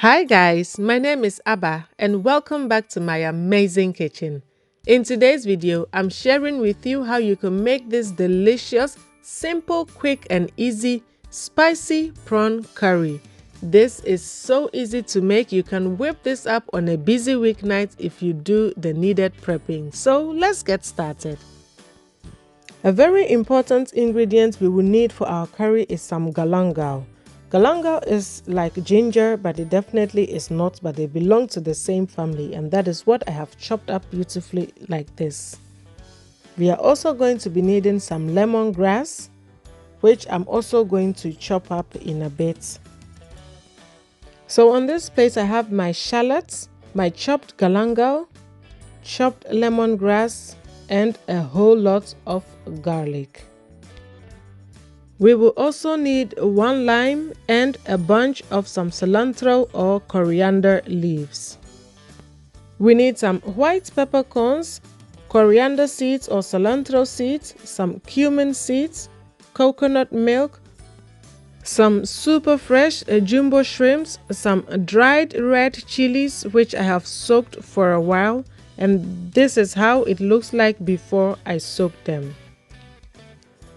Hi guys, my name is Abba and welcome back to my amazing kitchen. In today's video, I'm sharing with you how you can make this delicious, simple, quick and easy spicy prawn curry. This is so easy to make. You can whip this up on a busy weeknight if you do the needed prepping. So let's get started. A very important ingredient we will need for our curry is some galangal. Galangal is like ginger, but it definitely is not, but they belong to the same family, and that is what I have chopped up beautifully like this. We are also going to be needing some lemongrass, which I'm also going to chop up in a bit. So on this plate I have my shallots, my chopped galangal, chopped lemongrass, and a whole lot of garlic. We will also need 1 lime and a bunch of some cilantro or coriander leaves. We need some white peppercorns, coriander seeds or cilantro seeds, some cumin seeds, coconut milk, some super fresh jumbo shrimps, some dried red chilies which I have soaked for a while, and this is how it looks like before I soak them.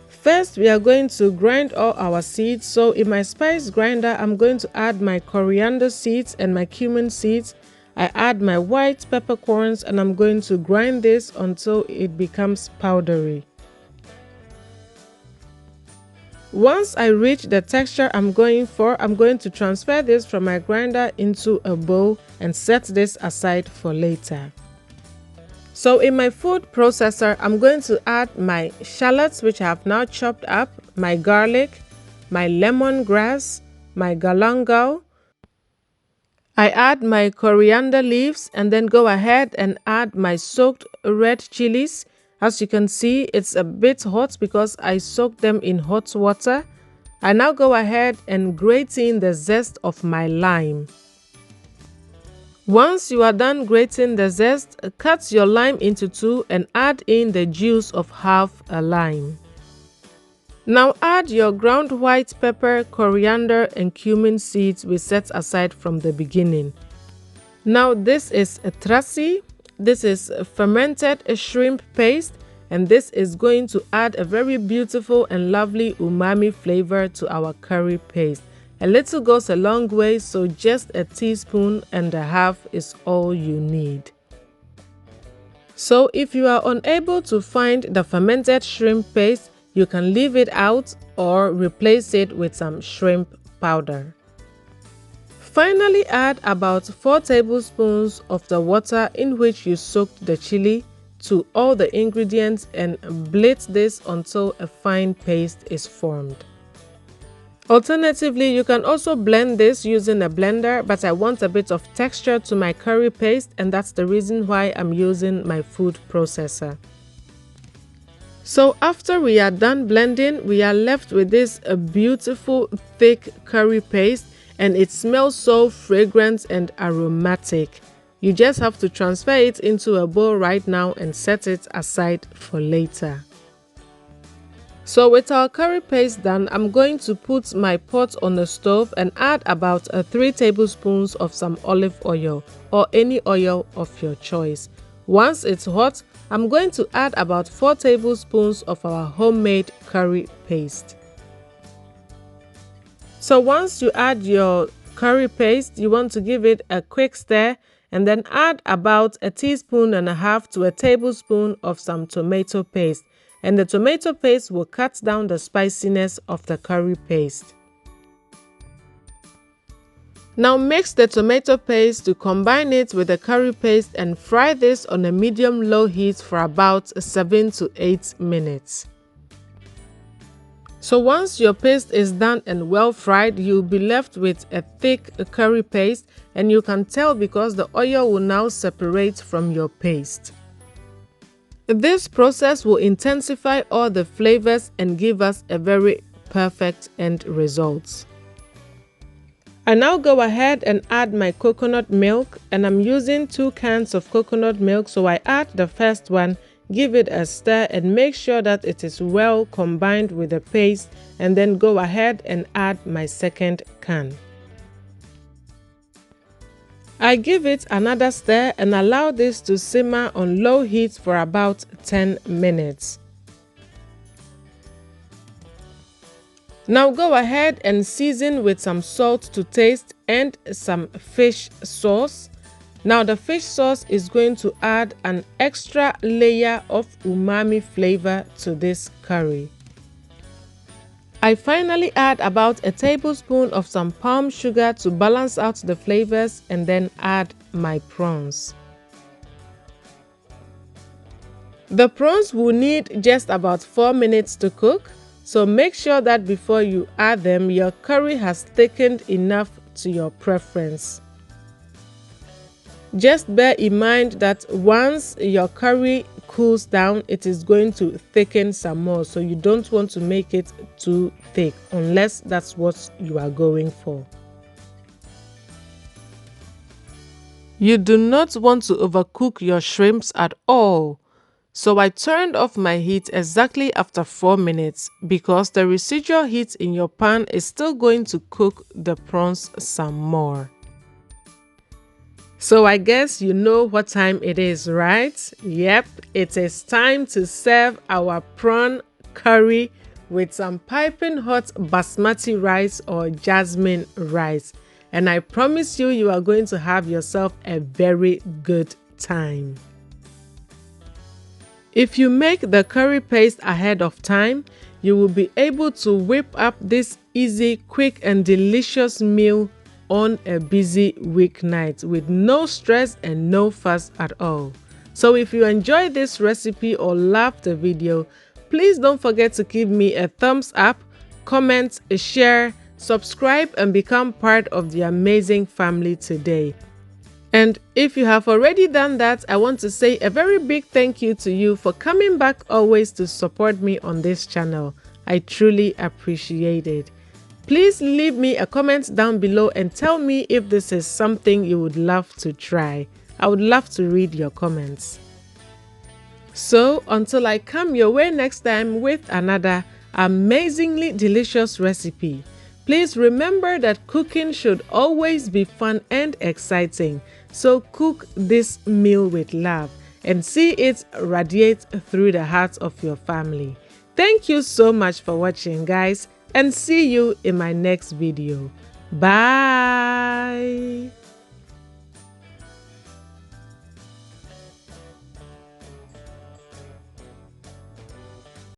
First, we are going to grind all our seeds. So in my spice grinder, I'm going to add my coriander seeds and my cumin seeds. I add my white peppercorns and I'm going to grind this until it becomes powdery. Once I reach the texture I'm going for, I'm going to transfer this from my grinder into a bowl and set this aside for later. So in my food processor, I'm going to add my shallots, which I have now chopped up, my garlic, my lemongrass, my galangal. I add my coriander leaves and then go ahead and add my soaked red chilies. As you can see, it's a bit hot because I soaked them in hot water. I now go ahead and grate in the zest of my lime. Once you are done grating the zest, cut your lime into 2 and add in the juice of half a lime. Now add your ground white pepper, coriander and cumin seeds we set aside from the beginning. Now this is a trassi, this is a fermented shrimp paste, and this is going to add a very beautiful and lovely umami flavor to our curry paste. A little goes a long way, so just a teaspoon and a half is all you need. So if you are unable to find the fermented shrimp paste, you can leave it out or replace it with some shrimp powder. Finally, add about 4 tablespoons of the water in which you soaked the chili to all the ingredients and blitz this until a fine paste is formed. Alternatively, you can also blend this using a blender, but I want a bit of texture to my curry paste, and that's the reason why I'm using my food processor. So after we are done blending, we are left with this beautiful thick curry paste, and it smells so fragrant and aromatic. You just have to transfer it into a bowl right now and set it aside for later. So with our curry paste done, I'm going to put my pot on the stove and add about 3 tablespoons of some olive oil or any oil of your choice. Once it's hot, I'm going to add about 4 tablespoons of our homemade curry paste. So once you add your curry paste, you want to give it a quick stir and then add about 1.5 teaspoons to a tablespoon of some tomato paste. And the tomato paste will cut down the spiciness of the curry paste. Now mix the tomato paste to combine it with the curry paste and fry this on a medium-low heat for about 7 to 8 minutes. So once your paste is done and well fried, you'll be left with a thick curry paste, and you can tell because the oil will now separate from your paste. This process will intensify all the flavors and give us a very perfect end result. I now go ahead and add my coconut milk, and I'm using 2 cans of coconut milk, so I add the first one, give it a stir and make sure that it is well combined with the paste, and then go ahead and add my second can. I give it another stir and allow this to simmer on low heat for about 10 minutes. Now go ahead and season with some salt to taste and some fish sauce. Now the fish sauce is going to add an extra layer of umami flavor to this curry. I finally add about a tablespoon of some palm sugar to balance out the flavors and then add my prawns. The prawns will need just about 4 minutes to cook, so make sure that before you add them, your curry has thickened enough to your preference. Just bear in mind that once your curry cools down, it is going to thicken some more, so you don't want to make it too thick unless that's what you are going for. You do not want to overcook your shrimps at all. So I turned off my heat exactly after 4 minutes because the residual heat in your pan is still going to cook the prawns some more. So I guess you know what time it is, right? Yep, it is time to serve our prawn curry with some piping hot basmati rice or jasmine rice. And I promise you, you are going to have yourself a very good time. If you make the curry paste ahead of time, you will be able to whip up this easy, quick and delicious meal on a busy weeknight with no stress and no fuss at all. So if you enjoyed this recipe or loved the video, please don't forget to give me a thumbs up, comment, share, subscribe and become part of the amazing family today. And if you have already done that, I want to say a very big thank you to you for coming back always to support me on this channel. I truly appreciate it. Please leave me a comment down below and tell me if this is something you would love to try. I would love to read your comments. So until I come your way next time with another amazingly delicious recipe, please remember that cooking should always be fun and exciting. So cook this meal with love and see it radiate through the hearts of your family. Thank you so much for watching, guys, and see you in my next video. Bye!